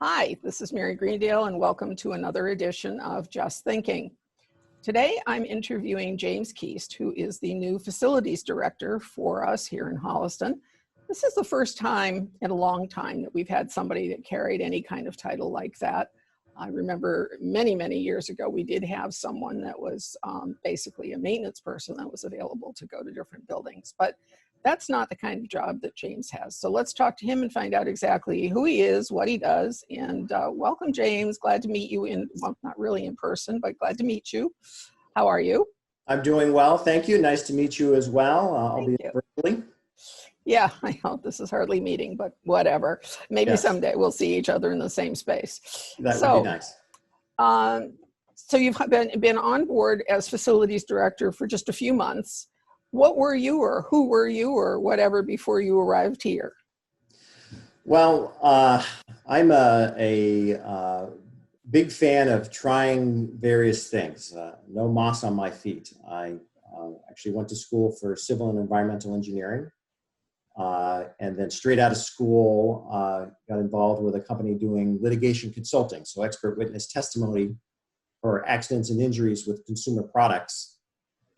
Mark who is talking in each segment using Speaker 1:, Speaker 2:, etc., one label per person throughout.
Speaker 1: Hi, this is Mary Greendale, and welcome to another edition of Just Thinking. Today, I'm interviewing James Keast, who is the new facilities director for us here in Holliston. This is the first time in a long time that we've had somebody that carried any kind of title like that. I remember many years ago, we did have someone that was basically a maintenance person that was available to go to different buildings, but that's not the kind of job that James has. So let's talk to him and find out exactly who he is, what he does, and welcome, James. Glad to meet you well, not really in person, but glad to meet you. How are you?
Speaker 2: I'm doing well, thank you. Nice to meet you as well. I'll be virtually.
Speaker 1: Yeah, I know this is hardly meeting, but whatever. Maybe someday we'll see each other in the same space.
Speaker 2: That would be nice.
Speaker 1: So you've been on board as facilities director for just a few months. What were you, or who were you, or whatever before you arrived here?
Speaker 2: Well, I'm a big fan of trying various things. No moss on my feet. I actually went to school for civil and environmental engineering. And then straight out of school, got involved with a company doing litigation consulting, so expert witness testimony for accidents and injuries with consumer products.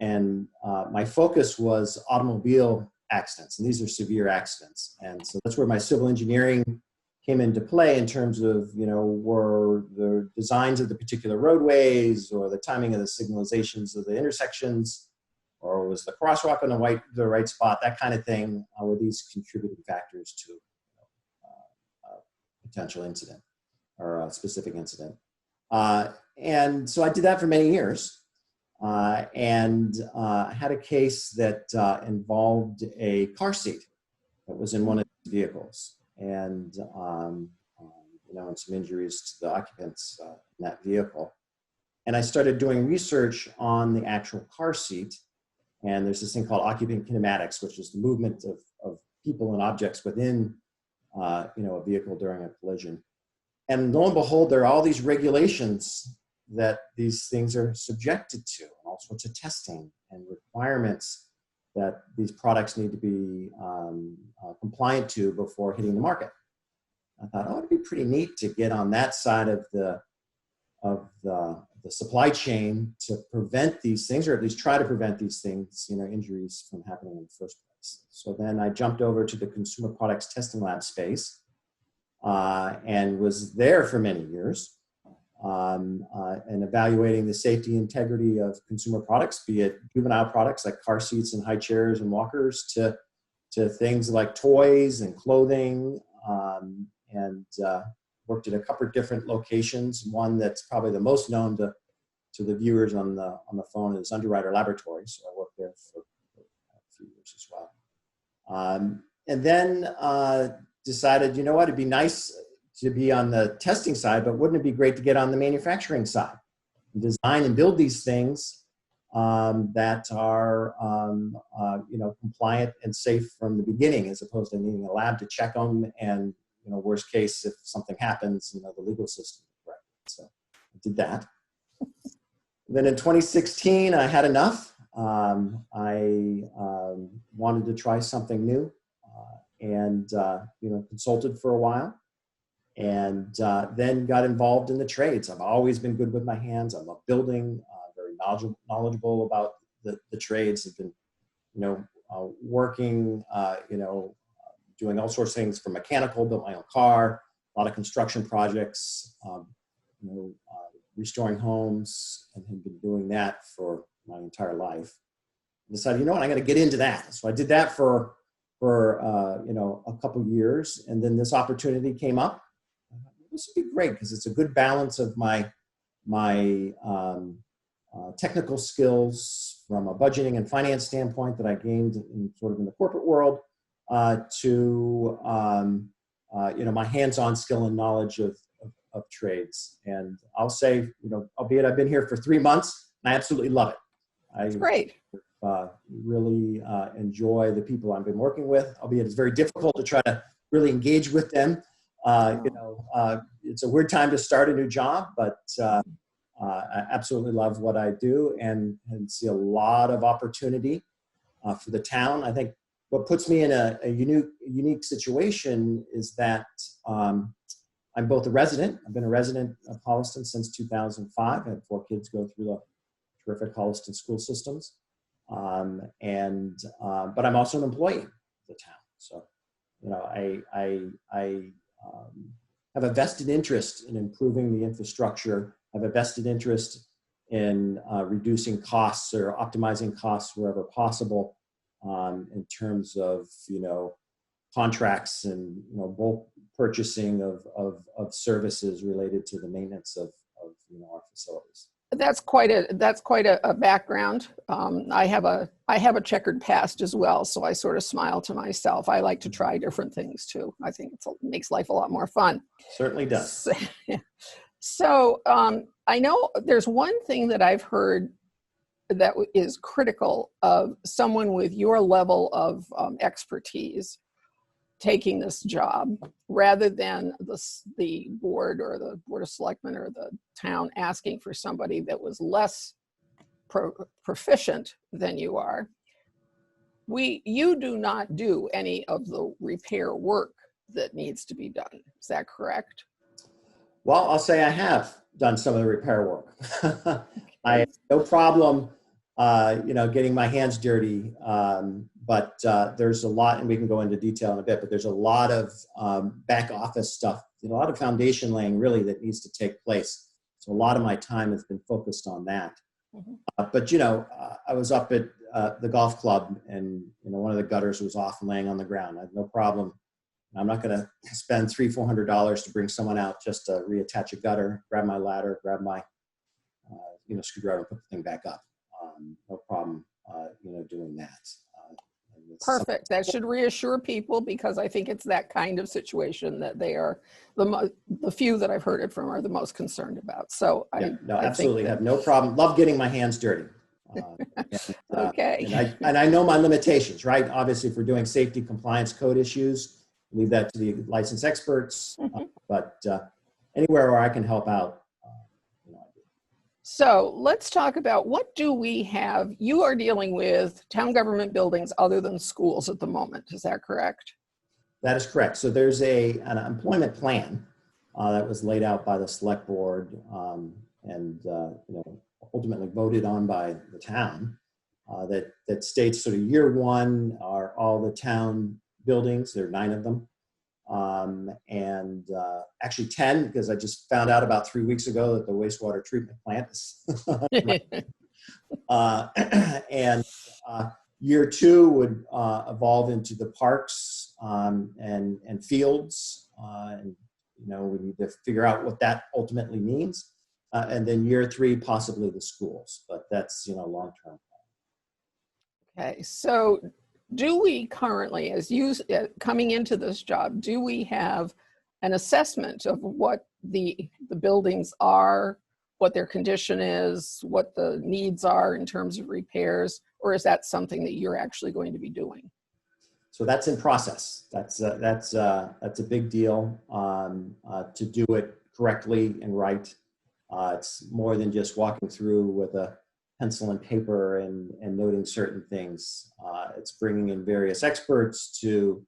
Speaker 2: And my focus was automobile accidents, and these are severe accidents. And so that's where my civil engineering came into play in terms of, were the designs of the particular roadways or the timing of the signalizations of the intersections, or was the crosswalk on the right spot, that kind of thing, were these contributing factors to a potential incident or a specific incident. And so I did that for many years. And had a case that involved a car seat that was in one of the vehicles, and and some injuries to the occupants in that vehicle. And I started doing research on the actual car seat, and there's this thing called occupant kinematics, which is the movement of people and objects within a vehicle during a collision. And lo and behold, there are all these regulations that these things are subjected to, and all sorts of testing and requirements that these products need to be compliant to before hitting the market. I thought, it'd be pretty neat to get on that side of the supply chain to prevent these things, or at least try to prevent these things, injuries from happening in the first place. So then I jumped over to the consumer products testing lab space and was there for many years. And evaluating the safety and integrity of consumer products, be it juvenile products like car seats and high chairs and walkers, to things like toys and clothing, and worked at a couple of different locations. One that's probably the most known to the viewers on the phone is Underwriter Laboratories. So I worked there for a few years as well. And then decided, it'd be nice to be on the testing side, but wouldn't it be great to get on the manufacturing side and design and build these things that are compliant and safe from the beginning, as opposed to needing a lab to check them, and worst case, if something happens, the legal system is correct. So I did that. Then in 2016, I had enough. I wanted to try something new, and consulted for a while. And then got involved in the trades. I've always been good with my hands. I love building, very knowledgeable about the trades. I've been, working, doing all sorts of things from mechanical, built my own car, a lot of construction projects, restoring homes, and have been doing that for my entire life. I decided, I'm going to get into that. So I did that for a couple of years, and then this opportunity came up. This would be great because it's a good balance of my technical skills from a budgeting and finance standpoint that I gained in the corporate world to my hands-on skill and knowledge of trades. And I'll say, albeit I've been here for 3 months, I absolutely love it.
Speaker 1: That's great.
Speaker 2: Really enjoy the people I've been working with, albeit it's very difficult to try to really engage with them. It's a weird time to start a new job, but I absolutely love what I do and see a lot of opportunity for the town. I think what puts me in a unique situation is that I'm both a resident. I've been a resident of Holliston since 2005. I had 4 kids go through the terrific Holliston school systems. But I'm also an employee of the town. So, you know, I have a vested interest in improving the infrastructure. I have a vested interest in reducing costs or optimizing costs wherever possible, in terms of, you know, contracts and, you know, bulk purchasing of services related to the maintenance of you know, our facilities.
Speaker 1: That's quite a background. I have a checkered past as well, so I sort of smile to myself. I like to try different things too. I think it makes life a lot more fun.
Speaker 2: Certainly does.
Speaker 1: So I know there's one thing that I've heard that is critical of someone with your level of expertise taking this job, rather than the board or the board of selectmen or the town asking for somebody that was less proficient than you are. You do not do any of the repair work that needs to be done. Is that correct?
Speaker 2: Well, I'll say I have done some of the repair work. I have no problem, you know, getting my hands dirty. But there's a lot, and we can go into detail in a bit, but there's a lot of back office stuff, a lot of foundation laying really that needs to take place. So a lot of my time has been focused on that. Mm-hmm. But, you know, I was up at the golf club, and, you know, one of the gutters was off and laying on the ground. I have no problem. I'm not going to spend $300-400 to bring someone out just to reattach a gutter, grab my ladder, grab my, you know, screwdriver, and put the thing back up. No problem, you know, doing that.
Speaker 1: Perfect. That should reassure people, because I think it's that kind of situation that they are the few that I've heard it from are the most concerned about. So
Speaker 2: yeah,
Speaker 1: I
Speaker 2: absolutely have no problem. Love getting my hands dirty.
Speaker 1: Okay.
Speaker 2: And I know my limitations, right? Obviously, if we're doing safety compliance code issues, leave that to the licensed experts. Mm-hmm. But anywhere where I can help out.
Speaker 1: So let's talk about, what do we have? You are dealing with town government buildings other than schools at the moment. Is that correct?
Speaker 2: That is correct. So there's an employment plan that was laid out by the select board and you know, ultimately voted on by the town that states sort of year one are all the town buildings. There are 9 of them. Actually 10, because I just found out about 3 weeks ago that the wastewater treatment plant is year 2 would evolve into the parks and fields, and, you know, we need to figure out what that ultimately means, and then year 3 possibly the schools, but that's, you know, long-term plan.
Speaker 1: Okay, so do we currently, as you coming into this job, do we have an assessment of what the buildings are, what their condition is, what the needs are in terms of repairs, or is that something that you're actually going to be doing?
Speaker 2: So that's in process. That's a big deal to do it correctly and right. It's more than just walking through with a pencil and paper and noting certain things. It's bringing in various experts to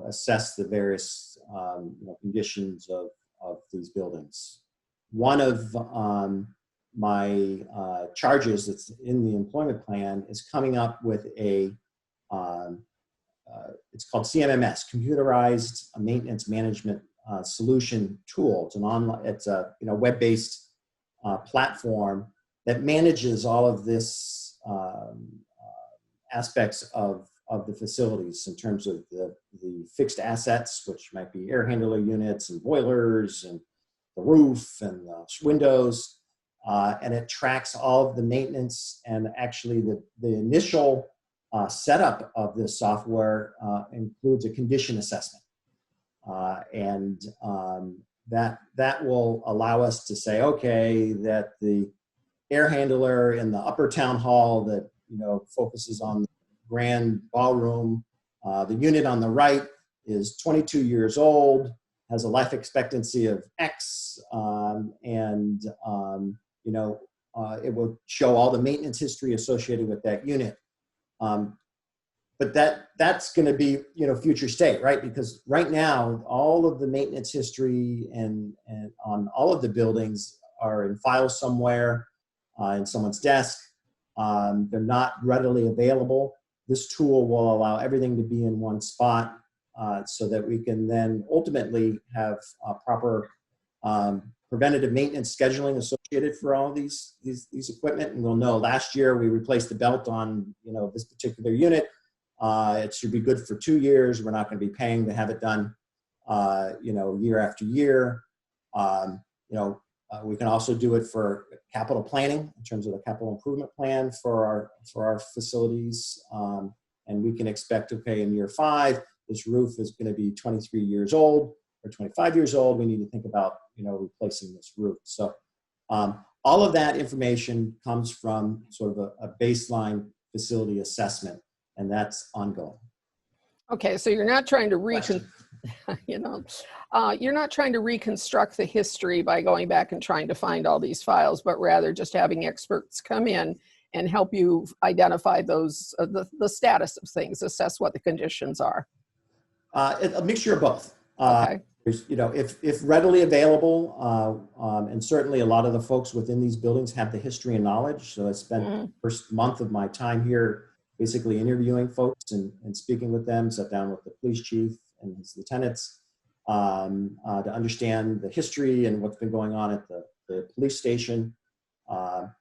Speaker 2: assess the various you know, conditions of these buildings. One of my charges that's in the employment plan is coming up with a it's called CMMS, Computerized Maintenance Management Solution Tool. It's a you know, web-based platform that manages all of this aspects of the facilities in terms of the fixed assets, which might be air handler units and boilers and the roof and the windows, and it tracks all of the maintenance, and actually the initial setup of this software includes a condition assessment, and that will allow us to say, okay, that the air handler in the upper town hall that, you know, focuses on the grand ballroom, the unit on the right is 22 years old, has a life expectancy of X, and you know, it will show all the maintenance history associated with that unit. but that's going to be, future state, right? Because right now, all of the maintenance history and on all of the buildings are in files somewhere, in someone's desk. They're not readily available. This tool will allow everything to be in one spot, so that we can then ultimately have proper preventative maintenance scheduling associated for all of these equipment. And we'll know last year we replaced the belt on this particular unit. It should be good for 2 years. We're not going to be paying to have it done, year after year. We can also do it for capital planning in terms of the capital improvement plan for our facilities. And we can expect, okay, in year 5, this roof is going to be 23 years old or 25 years old. We need to think about, replacing this roof. So all of that information comes from sort of a baseline facility assessment, and that's ongoing.
Speaker 1: Okay, so you're not trying to you're not trying to reconstruct the history by going back and trying to find all these files, but rather just having experts come in and help you identify those the status of things, assess what the conditions are.
Speaker 2: A mixture of both.
Speaker 1: Okay.
Speaker 2: If readily available, and certainly a lot of the folks within these buildings have the history and knowledge. So I spent the first month of my time here basically interviewing folks and speaking with them, sat down with the police chief and his lieutenants to understand the history and what's been going on at the police station. An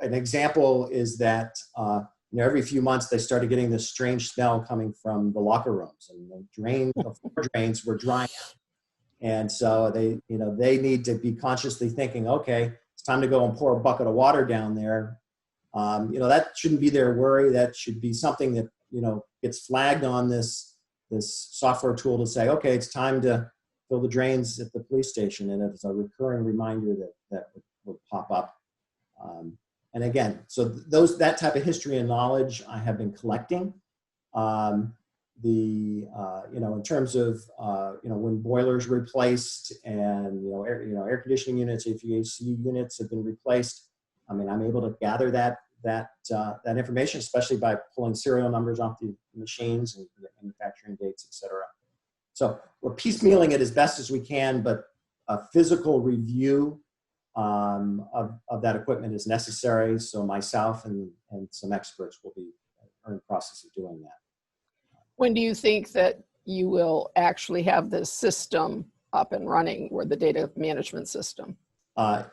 Speaker 2: example is that every few months they started getting this strange smell coming from the locker rooms, and the floor drains were drying out. And so they need to be consciously thinking, okay, it's time to go and pour a bucket of water down there. That shouldn't be their worry. That should be something that, gets flagged on this software tool to say, okay, it's time to fill the drains at the police station. And it's a recurring reminder that would pop up. And again, so that type of history and knowledge I have been collecting. In terms of, when boilers replaced and, air conditioning units, HVAC units have been replaced. I mean, I'm able to gather that information, especially by pulling serial numbers off the machines and the manufacturing dates, et cetera. So we're piecemealing it as best as we can, but a physical review of that equipment is necessary. So myself and some experts will be in the process of doing that.
Speaker 1: When do you think that you will actually have the system up and running, or the data management system?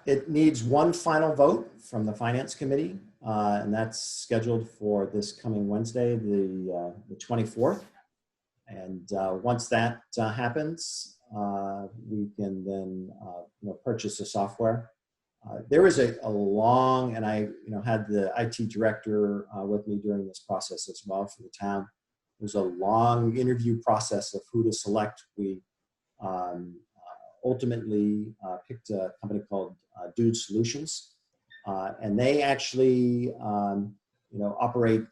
Speaker 2: It needs one final vote from the Finance Committee, and that's scheduled for this coming Wednesday, the 24th. And once that happens, we can then purchase the software. There was a long, and I had the IT director with me during this process as well for the town. It was a long interview process of who to select. We ultimately picked a company called Dude Solutions, and they actually operate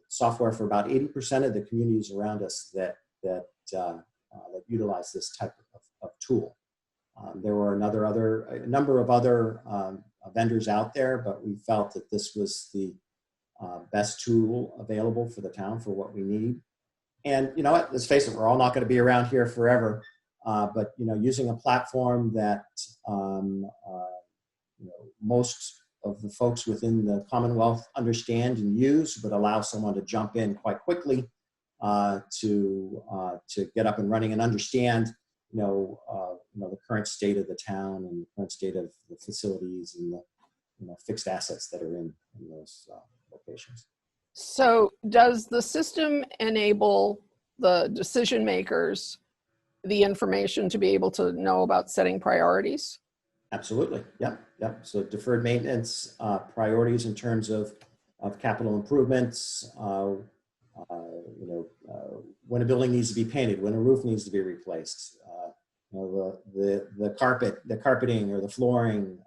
Speaker 2: software for about 80% of the communities around us that utilize this type of tool. There were a number of other vendors out there, but we felt that this was the best tool available for the town for what we need. And let's face it, we're all not going to be around here forever. But using a platform that most of the folks within the Commonwealth understand and use, but allow someone to jump in quite quickly to get up and running and understand the current state of the town and the current state of the facilities and the fixed assets that are in those locations.
Speaker 1: So does the system enable the decision makers the information to be able to know about setting priorities?
Speaker 2: Absolutely. Yep. So deferred maintenance priorities in terms of capital improvements, when a building needs to be painted, when a roof needs to be replaced, the carpeting or the flooring,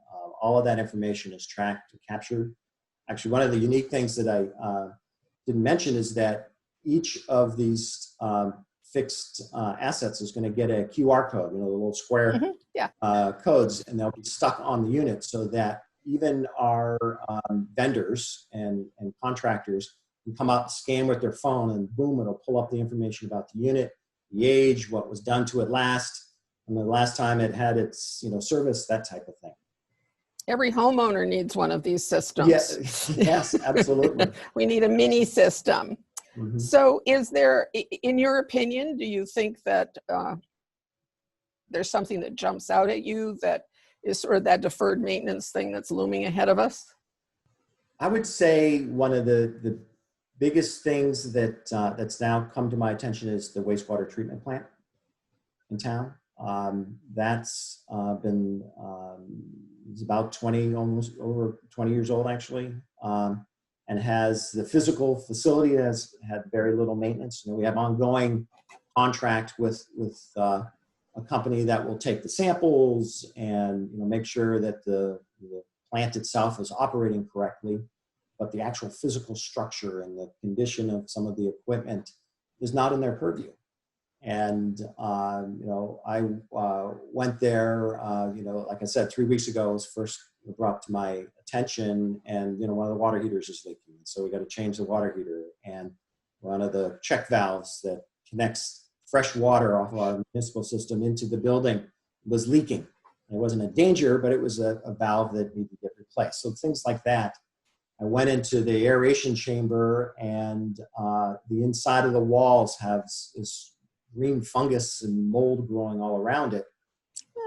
Speaker 2: all of that information is tracked and captured. Actually, one of the unique things that I didn't mention is that each of these fixed assets is going to get a QR code, the little square codes, and they'll be stuck on the unit so that even our vendors and contractors can come out, scan with their phone, and boom, it'll pull up the information about the unit, the age, what was done to it last, and the last time it had its, service, that type of thing.
Speaker 1: Every homeowner needs one of these systems.
Speaker 2: Yeah, yes, absolutely.
Speaker 1: We need a mini system.
Speaker 2: Mm-hmm.
Speaker 1: So is there, in your opinion, do you think that there's something that jumps out at you that is sort of that deferred maintenance thing that's looming ahead of us?
Speaker 2: I would say one of the biggest things that that's now come to my attention is the wastewater treatment plant in town. That's been it's about 20, almost over 20 years old actually, and has the physical facility has had very little maintenance. We have ongoing contract with a company that will take the samples and make sure that the plant itself is operating correctly, but the actual physical structure and the condition of some of the equipment is not in their purview. And, I went there, like I said, 3 weeks ago, it was first brought to my attention, and, one of the water heaters is leaking. So we got to change the water heater, and one of the check valves that connects fresh water off of our municipal system into the building was leaking. It wasn't a danger, but it was a valve that needed to get replaced. So things like that. I went into the aeration chamber, and the inside of the walls is green fungus and mold growing all around it.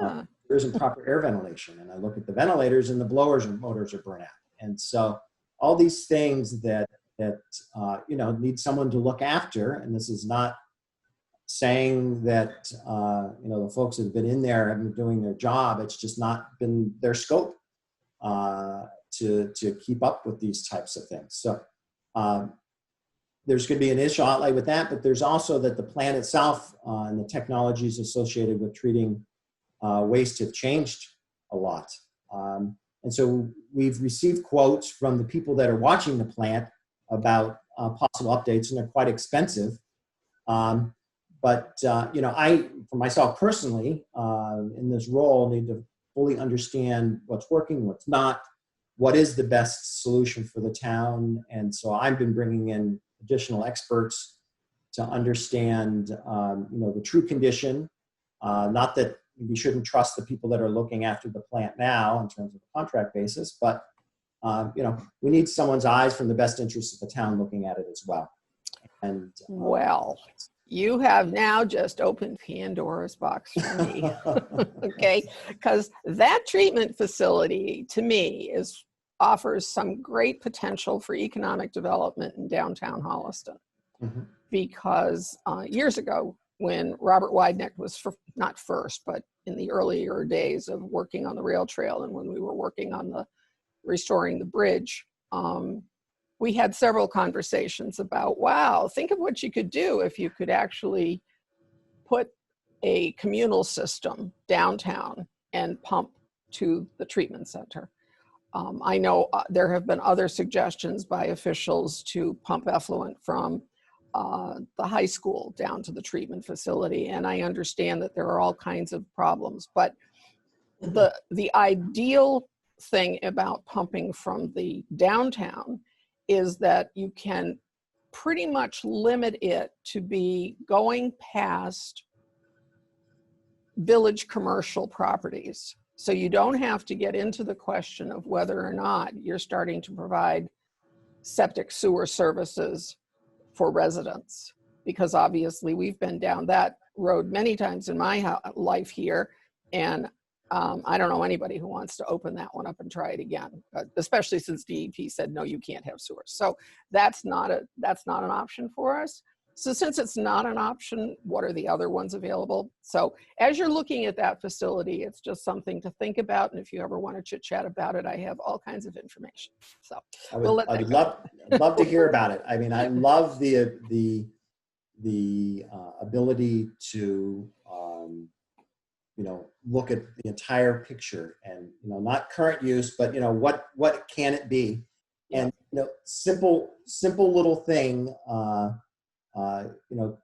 Speaker 1: Yeah.
Speaker 2: There isn't proper air ventilation. And I look at the ventilators, and the blowers and motors are burnt out. And so all these things that need someone to look after. And this is not saying that the folks that have been in there have been doing their job. It's just not been their scope to keep up with these types of things. So there's going to be an initial outlay with that, but there's also that the plant itself and the technologies associated with treating waste have changed a lot. And so we've received quotes from the people that are watching the plant about possible updates, and they're quite expensive. But I, for myself personally, in this role, need to fully understand what's working, what's not, what is the best solution for the town. And so I've been bringing in additional experts to understand, the true condition. Not that we shouldn't trust the people that are looking after the plant now in terms of a contract basis, but we need someone's eyes from the best interests of the town looking at it as well. And
Speaker 1: well, you have now just opened Pandora's box for me. Okay, because that treatment facility to me offers some great potential for economic development in downtown Holliston.
Speaker 2: Mm-hmm.
Speaker 1: Because years ago, when Robert Wideneck was not first, but in the earlier days of working on the rail trail, and when we were working on restoring the bridge, we had several conversations about, wow, think of what you could do if you could actually put a communal system downtown and pump to the treatment center. I know there have been other suggestions by officials to pump effluent from the high school down to the treatment facility, and I understand that there are all kinds of problems, but the ideal thing about pumping from the downtown is that you can pretty much limit it to be going past village commercial properties. So you don't have to get into the question of whether or not you're starting to provide septic sewer services for residents, because obviously we've been down that road many times in my life here, and I don't know anybody who wants to open that one up and try it again, especially since DEP said, no, you can't have sewers. So that's not an option for us. So since it's not an option, what are the other ones available? So as you're looking at that facility, it's just something to think about. And if you ever want to chit chat about it, I have all kinds of information. So
Speaker 2: I'd love to hear about it. I mean, I love the ability to, look at the entire picture and, not current use, but, what can it be? And, simple little thing,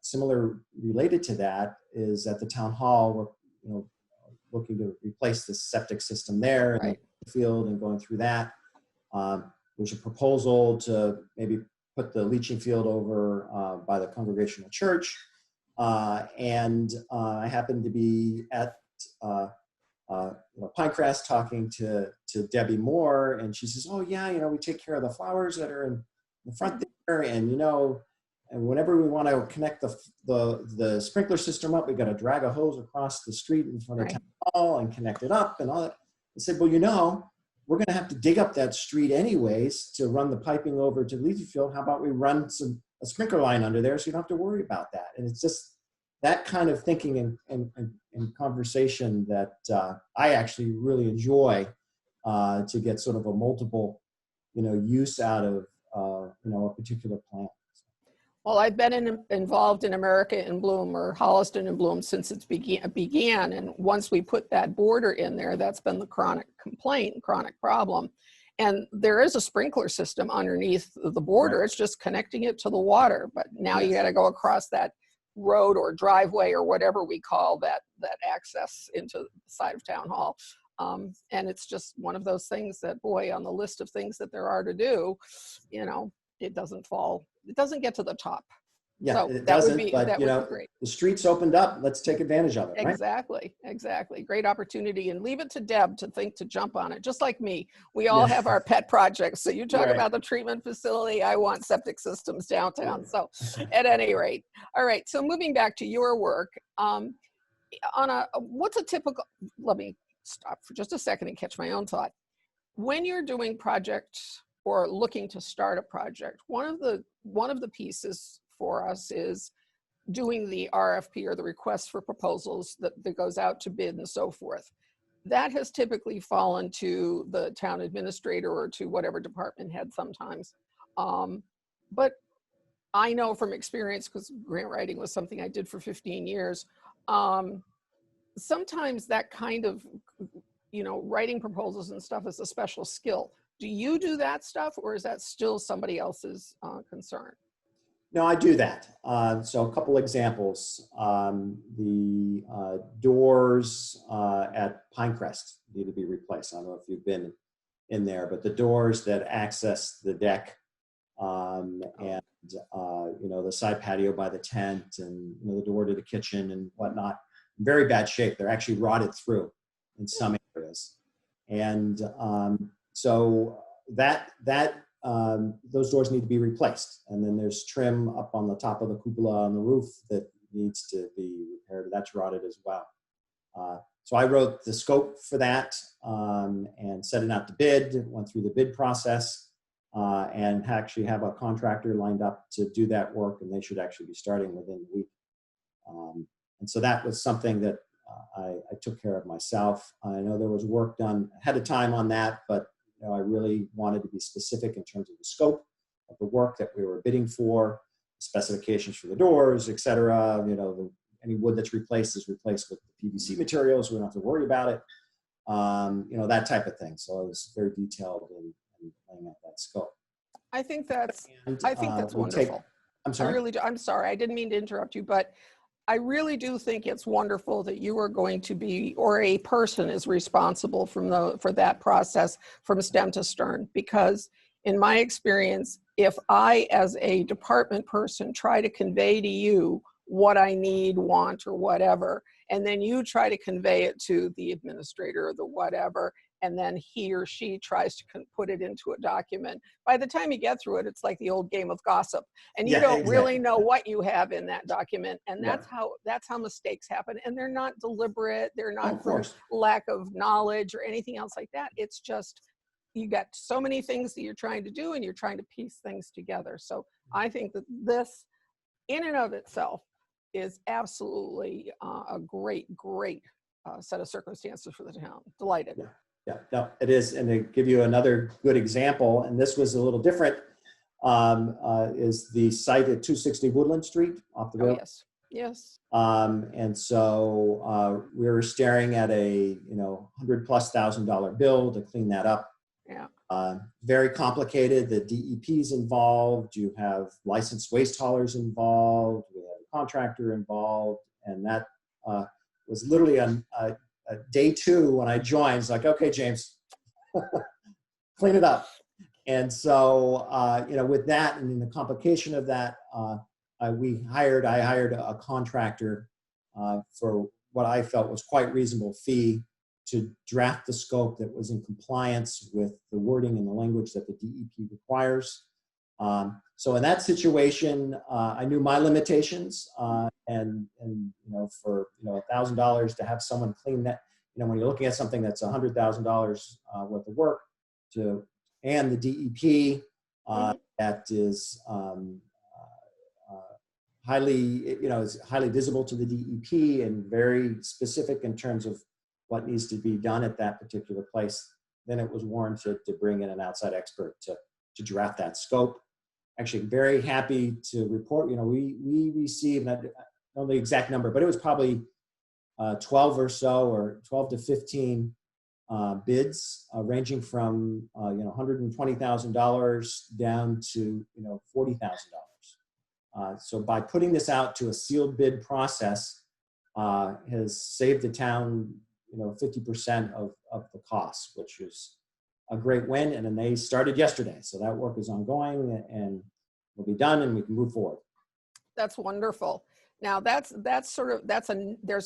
Speaker 2: similar related to that is at the town hall, we're, looking to replace the septic system there in the field and going through that. There's a proposal to maybe put the leaching field over by the Congregational Church. And I happened to be at Pinecrest talking to Debbie Moore, and she says, "Oh yeah, we take care of the flowers that are in the front there, and and whenever we want to connect the sprinkler system up, we got to drag a hose across the street in front of town hall and connect it up and all that." I said, "Well, we're going to have to dig up that street anyways to run the piping over to the leaching field. How about we run a sprinkler line under there so you don't have to worry about that?" And it's just that kind of thinking and conversation that I actually really enjoy to get sort of a multiple, use out of, a particular plant.
Speaker 1: Well, I've been involved in America in Bloom, or Holliston in Bloom, since it began. And once we put that border in there, that's been the chronic complaint, chronic problem. And there is a sprinkler system underneath the border. Right. It's just connecting it to the water. But now you got to go across that road or driveway or whatever we call that access into the side of town hall. And it's just one of those things that, boy, on the list of things that there are to do, it doesn't get to the top.
Speaker 2: Yeah,
Speaker 1: so
Speaker 2: it
Speaker 1: that
Speaker 2: doesn't,
Speaker 1: would be,
Speaker 2: but
Speaker 1: that would be great.
Speaker 2: The streets opened up. Let's take advantage of it, right?
Speaker 1: Exactly. Great opportunity, and leave it to Deb to jump on it. Just like me, we all have our pet projects. So you talk about the treatment facility, I want septic systems downtown. So at any rate, all right. So moving back to your work, what's a typical, let me stop for just a second and catch my own thought. When you're doing projects or looking to start a project, one of the pieces for us is doing the RFP, or the request for proposals that goes out to bid and so forth. That has typically fallen to the town administrator or to whatever department head sometimes. But I know from experience, because grant writing was something I did for 15 years, sometimes that kind of, writing proposals and stuff is a special skill. Do you do that stuff, or is that still somebody else's concern?
Speaker 2: No, I do that. So a couple examples. The doors at Pinecrest need to be replaced. I don't know if you've been in there, but the doors that access the deck and the side patio by the tent, and the door to the kitchen and whatnot, in very bad shape. They're actually rotted through in some areas. And so those doors need to be replaced. And then there's trim up on the top of the cupola on the roof that needs to be repaired. That's rotted as well. So I wrote the scope for that and set it out to bid, went through the bid process, and actually have a contractor lined up to do that work, and they should actually be starting within the week. And so that was something that I took care of myself. I know there was work done ahead of time on that, but I really wanted to be specific in terms of the scope of the work that we were bidding for, specifications for the doors, et cetera. Any wood that's replaced is replaced with the PVC materials. We don't have to worry about it. That type of thing. So I was very detailed in laying out that scope.
Speaker 1: I think that's wonderful.
Speaker 2: I'm sorry?
Speaker 1: I really do. I'm sorry. I didn't mean to interrupt you, but I really do think it's wonderful that you are going to be, or a person is responsible for that process from stem to stern. Because in my experience, if I, as a department person, try to convey to you what I need, want, or whatever, and then you try to convey it to the administrator or the whatever, and then he or she tries to put it into a document. By the time you get through it, it's like the old game of gossip, and you don't really know what you have in that document. And that's how mistakes happen. And they're not deliberate. They're not for lack of knowledge or anything else like that. It's just, you got so many things that you're trying to do, and you're trying to piece things together. So I think that this, in and of itself, is absolutely a great set of circumstances for the town. Delighted.
Speaker 2: Yeah, no, it is. And to give you another good example, and this was a little different, is the site at 260 Woodland Street off the rail.
Speaker 1: Yes.
Speaker 2: And so we were staring at a $100,000+ bill to clean that up.
Speaker 1: Yeah.
Speaker 2: Very complicated. The DEP's involved. You have licensed waste haulers involved. We have a contractor involved, and that was literally on day 2 when I joined. It's like, okay, James, clean it up. And so, with that and in the complication of that, I hired a contractor for what I felt was quite reasonable fee to draft the scope that was in compliance with the wording and the language that the DEP requires. So in that situation, I knew my limitations, and for $1,000 to have someone clean that, when you're looking at something that's $100,000 worth of work, and the DEP that is is highly visible to the DEP and very specific in terms of what needs to be done at that particular place, then it was warranted to bring in an outside expert to draft that scope. Actually, very happy to report, we received, I don't know the exact number, but it was probably 12 or so, or 12 to 15 bids, ranging from $120,000 down to $40,000. So by putting this out to a sealed bid process, has saved the town 50% of the costs, which is a great win. And then they started yesterday, so that work is ongoing and will be done, and we can move forward.
Speaker 1: That's wonderful. Now there's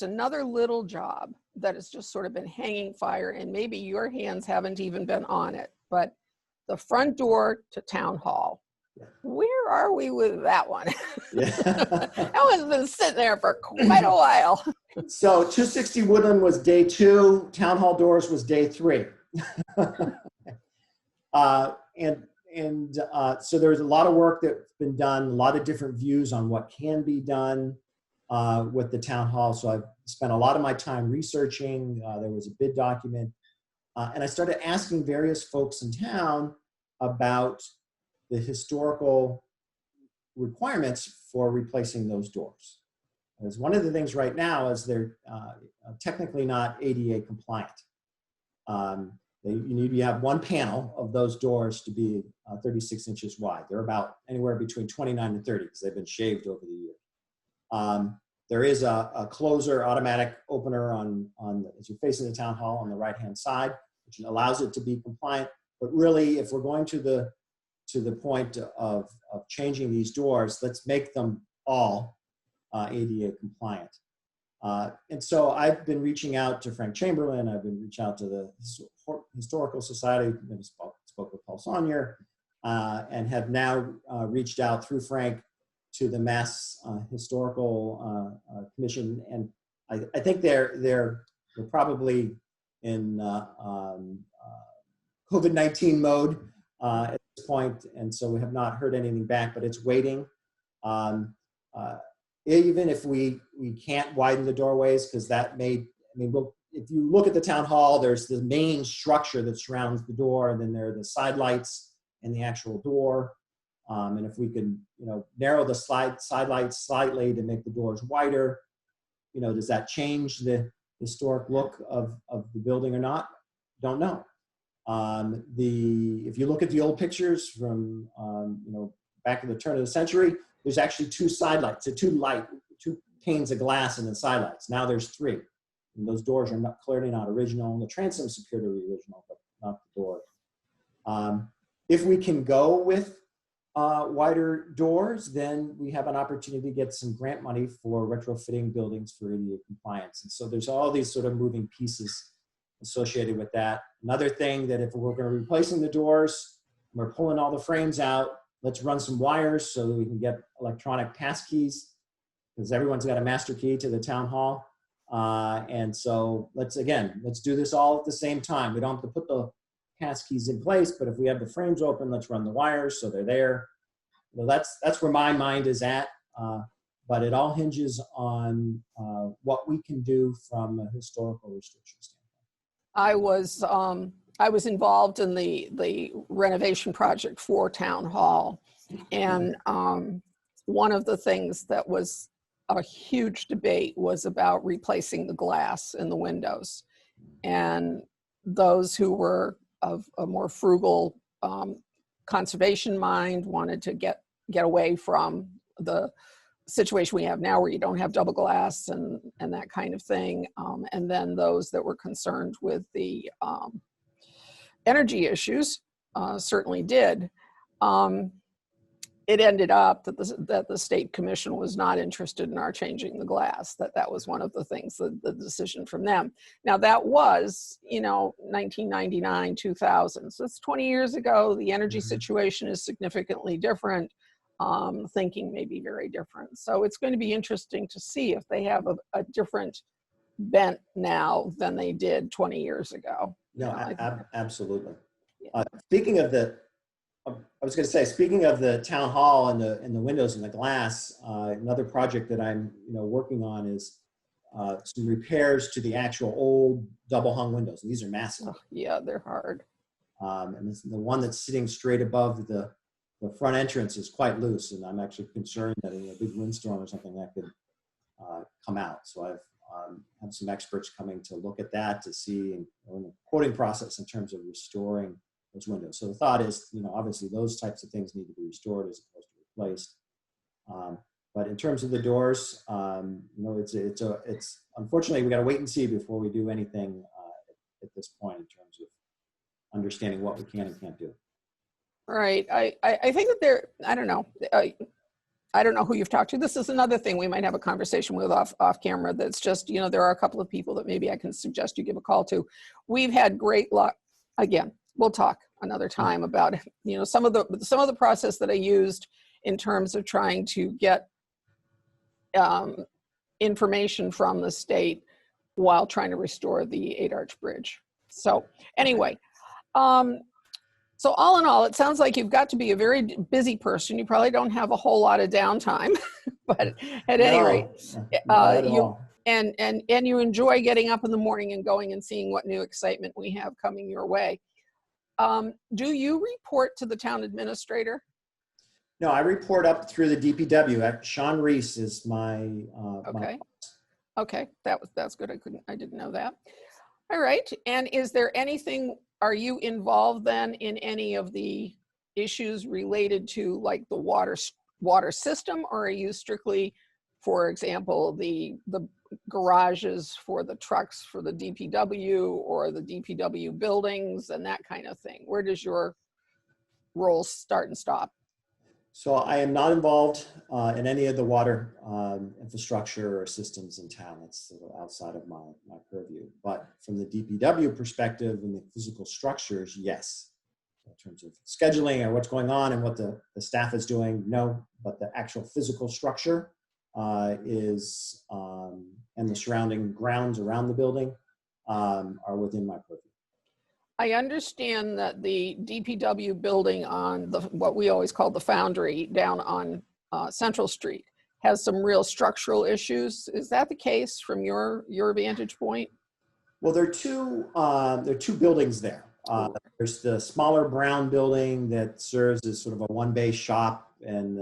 Speaker 1: another little job that has just sort of been hanging fire, and maybe your hands haven't even been on it, but the front door to town hall. Where are we with that one?
Speaker 2: Yeah.
Speaker 1: That one's been sitting there for quite a while.
Speaker 2: So 260 Woodland was day 2, town hall doors was day 3. So there's a lot of work that's been done, a lot of different views on what can be done with the town hall. So I've spent a lot of my time researching. There was a bid document, and I started asking various folks in town about the historical requirements for replacing those doors. Because one of the things right now is they're technically not ADA compliant. You have one panel of those doors to be 36 inches wide. They're about anywhere between 29 and 30 because they've been shaved over the years. There is a closer automatic opener as you're facing the town hall on the right-hand side, which allows it to be compliant. But really, if we're going to the point of changing these doors, let's make them all ADA compliant. And so I've been reaching out to Frank Chamberlain. I've been reaching out to the Historical Society, spoke with Paul Saunier, and have now reached out through Frank to the Mass Historical Commission. And I think they're probably in COVID-19 mode at this point, and so we have not heard anything back, but it's waiting. Even if we can't widen the doorways, because if you look at the town hall, there's the main structure that surrounds the door, and then there are the side lights and the actual door. And if we can, narrow the side lights slightly to make the doors wider, does that change the historic look of the building or not? Don't know. If you look at the old pictures from back in the turn of the century, there's actually 2 side lights, 2 panes of glass in the side lights. Now there's 3. And those doors are clearly not original. And the transoms appear to be original, but not the door. If we can go with wider doors, then we have an opportunity to get some grant money for retrofitting buildings for ADA compliance. And so there's all these sort of moving pieces associated with that. Another thing that if we're going to be replacing the doors, we're pulling all the frames out, let's run some wires so that we can get electronic pass keys, because everyone's got a master key to the town hall. And so let's do this all at the same time. We don't have to put the pass keys in place, but if we have the frames open, let's run the wires so they're there. That's where my mind is at. But it all hinges on what we can do from a historical restriction standpoint.
Speaker 1: I was involved in the renovation project for Town Hall, and one of the things that was a huge debate was about replacing the glass in the windows. And those who were of a more frugal conservation mind wanted to get away from the situation we have now where you don't have double glass and that kind of thing. And then those that were concerned with the energy issues certainly did. It ended up that the state commission was not interested in our changing the glass, that was one of the things, the decision from them. Now that was, 1999, 2000. So it's 20 years ago. The energy situation is significantly different. Thinking may be very different. So it's going to be interesting to see if they have a different bent now than they did 20 years ago.
Speaker 2: No, absolutely.
Speaker 1: Yeah.
Speaker 2: Speaking of the town hall and the windows and the glass, another project that I'm working on is some repairs to the actual old double hung windows. And these are massive.
Speaker 1: Oh, yeah, they're hard.
Speaker 2: And the one that's sitting straight above the front entrance is quite loose, and I'm actually concerned that in a big windstorm or something that could come out. So I've had some experts coming to look at that to see in the quoting process in terms of restoring those windows. So the thought is, obviously those types of things need to be restored as opposed to replaced. But in terms of the doors, it's unfortunately we got to wait and see before we do anything at this point in terms of understanding what we can and can't do.
Speaker 1: Right. I think that I don't know. I don't know who you've talked to. This is another thing we might have a conversation with off camera. That's just, there are a couple of people that maybe I can suggest you give a call to. We've had great luck. Again, we'll talk another time about, some of the process that I used in terms of trying to get information from the state while trying to restore the 8-arch bridge. So anyway, so all in all, it sounds like you've got to be a very busy person. You probably don't have a whole lot of downtime, but at any rate, you enjoy getting up in the morning and going and seeing what new excitement we have coming your way. Do you report to the town administrator?
Speaker 2: No, I report up through the DPW. Sean Reese is my
Speaker 1: okay. Okay, that's good. I didn't know that. All right. And is there anything? Are you involved then in any of the issues related to like the water system, or are you strictly, for example, the garages for the trucks for the DPW or the DPW buildings and that kind of thing? Where does your role start and stop?
Speaker 2: So I am not involved in any of the water infrastructure or systems in town. That's sort of outside of my purview. But from the DPW perspective and the physical structures, yes. In terms of scheduling and what's going on and what the staff is doing, no. But the actual physical structure is, and the surrounding grounds around the building are within my purview.
Speaker 1: I understand that the DPW building on what we always call the Foundry down on Central Street has some real structural issues. Is that the case from your vantage point?
Speaker 2: Well, there are two buildings there. There's the smaller brown building that serves as sort of a one-bay shop and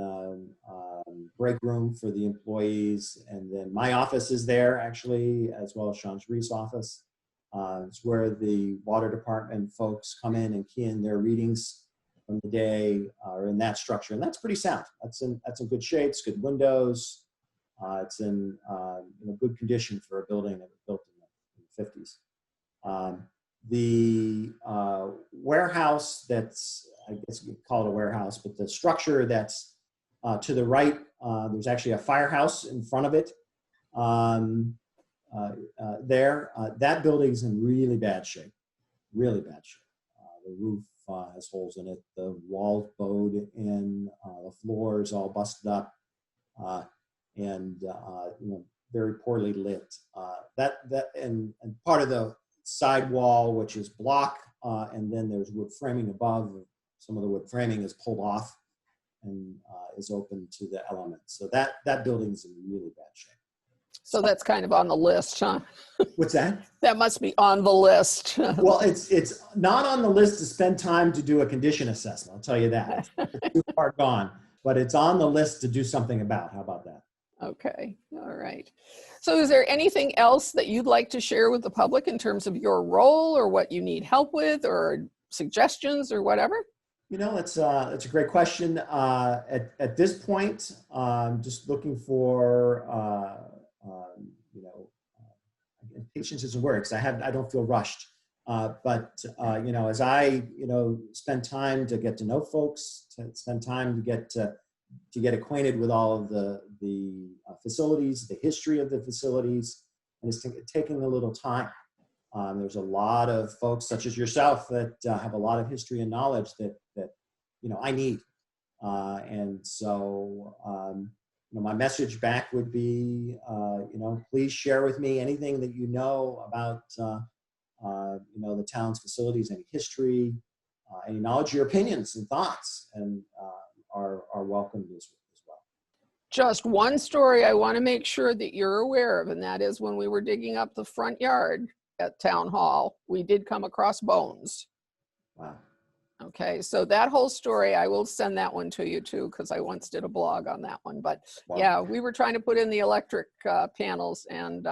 Speaker 2: break room for the employees. And then my office is there actually, as well as Sean Reese's office. It's where the water department folks come in and key in their readings from the day, or in that structure, and that's pretty sound. That's in good shape. It's good windows. It's in good condition for a building that was built in the 50s. The warehouse that's, I guess you could call it a warehouse, but the structure that's to the right, there's actually a firehouse in front of it. That building's in really bad shape, really bad shape. The roof has holes in it, the walls bowed in, the floor is all busted up, and very poorly lit. And part of the side wall, which is block, and then there's wood framing above. Some of the wood framing is pulled off and is open to the elements. So that building's in really bad shape.
Speaker 1: So that's kind of on the list, huh?
Speaker 2: What's that?
Speaker 1: That must be on the list.
Speaker 2: Well, it's not on the list to spend time to do a condition assessment. I'll tell you that. It's too far gone, but it's on the list to do something about. How about that?
Speaker 1: Okay. All right. So is there anything else that you'd like to share with the public in terms of your role or what you need help with or suggestions or whatever?
Speaker 2: That's a great question. At this point, just looking for, patience isn't work. I don't feel rushed. You know, as I, you know, spend time to get to know folks, to spend time to get acquainted with all of the facilities, the history of the facilities, and it's taking a little time. There's a lot of folks such as yourself that have a lot of history and knowledge that you know I need, and so you know, my message back would be, you know, please share with me anything that you know about you know, the town's facilities, any history, any knowledge, your opinions and thoughts, and are welcomed as well.
Speaker 1: Just one story I want to make sure that you're aware of, and that is when we were digging up the front yard at Town Hall, we did come across bones.
Speaker 2: Wow.
Speaker 1: Okay, so that whole story, I will send that one to you too, because I once did a blog on that one. But
Speaker 2: Wow.
Speaker 1: yeah, we were trying to put in the electric panels, and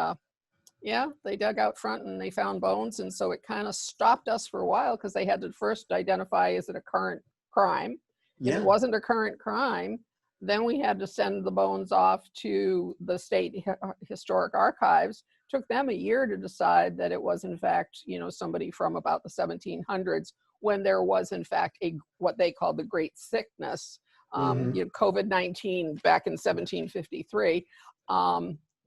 Speaker 1: yeah, they dug out front and they found bones. And so it kind of stopped us for a while because they had to first identify, is it a current crime? If it wasn't a current crime, then we had to send the bones off to the State Historic Archives. Took them a year to decide that it was in fact, you know, somebody from about the 1700s, when there was in fact what they called the Great Sickness, you know, COVID-19 back in 1753,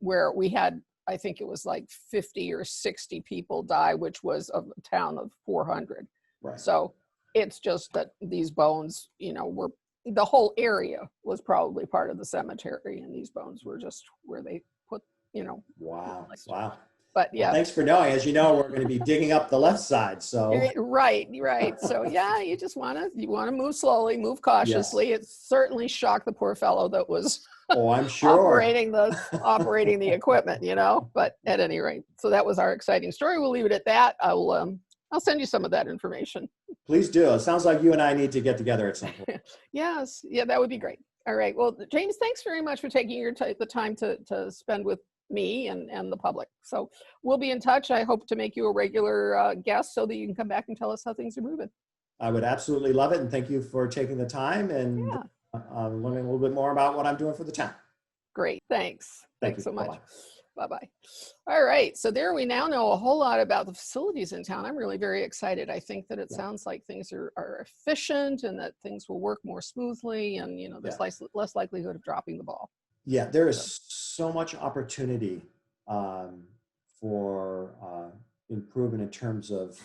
Speaker 1: where we had, I think it was like 50 or 60 people die, which was a town of 400.
Speaker 2: Right.
Speaker 1: So it's just that these bones, you know, were, the whole area was probably part of the cemetery, and these bones were just where they put, you know.
Speaker 2: Wow. Wow.
Speaker 1: But yeah.
Speaker 2: Well, thanks for knowing. As you know, we're going to be digging up the left side. So
Speaker 1: right. So yeah, you just want to move slowly, move cautiously. Yes. It certainly shocked the poor fellow that was
Speaker 2: I'm sure
Speaker 1: operating the equipment, you know. But at any rate, so that was our exciting story. We'll leave it at that. I'll send you some of that information.
Speaker 2: Please do. It sounds like you and I need to get together at some point.
Speaker 1: Yes. Yeah, that would be great. All right. Well, James, thanks very much for taking the time to spend with me and the public. So we'll be in touch. I hope to make you a regular guest so that you can come back and tell us how things are moving.
Speaker 2: I would absolutely love it. And thank you for taking the time and learning a little bit more about what I'm doing for the town.
Speaker 1: Great. Thanks.
Speaker 2: Thank you
Speaker 1: so much.
Speaker 2: Bye-bye.
Speaker 1: Bye-bye. All right. So there we now know a whole lot about the facilities in town. I'm really very excited. I think that it sounds like things are efficient and that things will work more smoothly, and, you know, there's less likelihood of dropping the ball.
Speaker 2: Yeah, there is so much opportunity for improvement in terms of,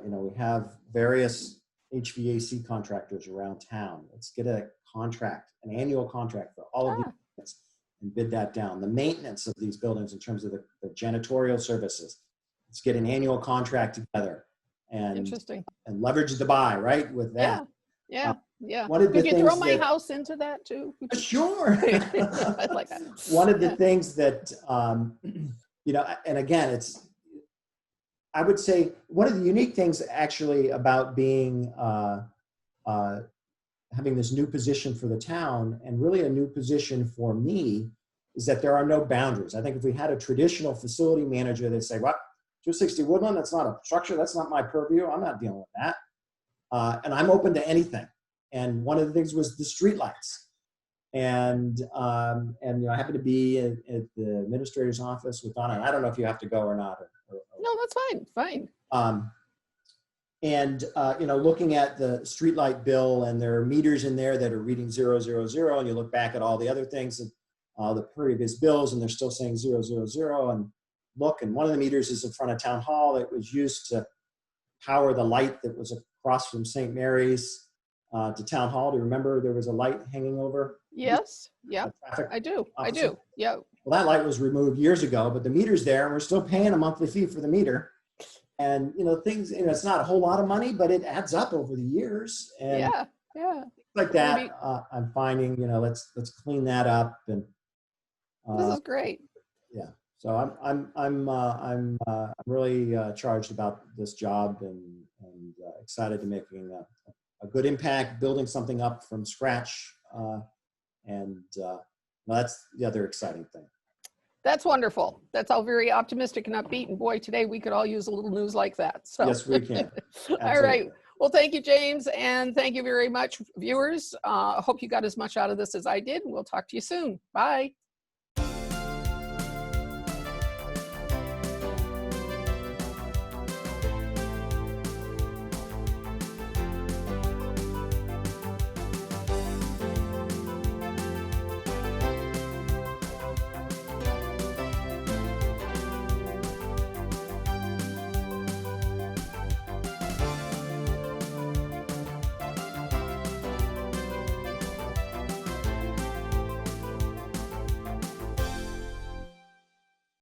Speaker 2: you know, we have various HVAC contractors around town. Let's get a contract, an annual contract for all of these units and bid that down. The maintenance of these buildings in terms of the janitorial services. Let's get an annual contract together and leverage the buy, right, with that.
Speaker 1: Yeah.
Speaker 2: Could
Speaker 1: you throw my house into that too?
Speaker 2: Sure.
Speaker 1: I'd like that.
Speaker 2: One of the things that, you know, and again, I would say one of the unique things actually about being, having this new position for the town, and really a new position for me, is that there are no boundaries. I think if we had a traditional facility manager, they'd say, "What, 260 Woodland? That's not a structure. That's not my purview. I'm not dealing with that." And I'm open to anything. And one of the things was the streetlights. And you know, I happened to be at the administrator's office with Donna. I don't know if you have to go or not.
Speaker 1: No, that's fine.
Speaker 2: You know, looking at the streetlight bill, and there are meters in there that are reading 000, and you look back at all the other things, and the previous bills, and they're still saying 000. And look, and one of the meters is in front of Town Hall that was used to power the light that was across from St. Mary's to Town Hall. Do you remember there was a light hanging over?
Speaker 1: Yes. Yeah. I do. Yeah.
Speaker 2: Well, that light was removed years ago, but the meter's there, and we're still paying a monthly fee for the meter. And, you know, things, you know, it's not a whole lot of money, but it adds up over the years. And
Speaker 1: things
Speaker 2: like that, I'm finding, you know, let's clean that up. And
Speaker 1: this is great.
Speaker 2: Yeah. So I'm really charged about this job, and excited to making a good impact, building something up from scratch. That's the other exciting thing.
Speaker 1: That's wonderful. That's all very optimistic and upbeat. And boy, today we could all use a little news like that. So.
Speaker 2: Yes, we can.
Speaker 1: All right. Well, thank you, James. And thank you very much, viewers. I hope you got as much out of this as I did. And we'll talk to you soon. Bye.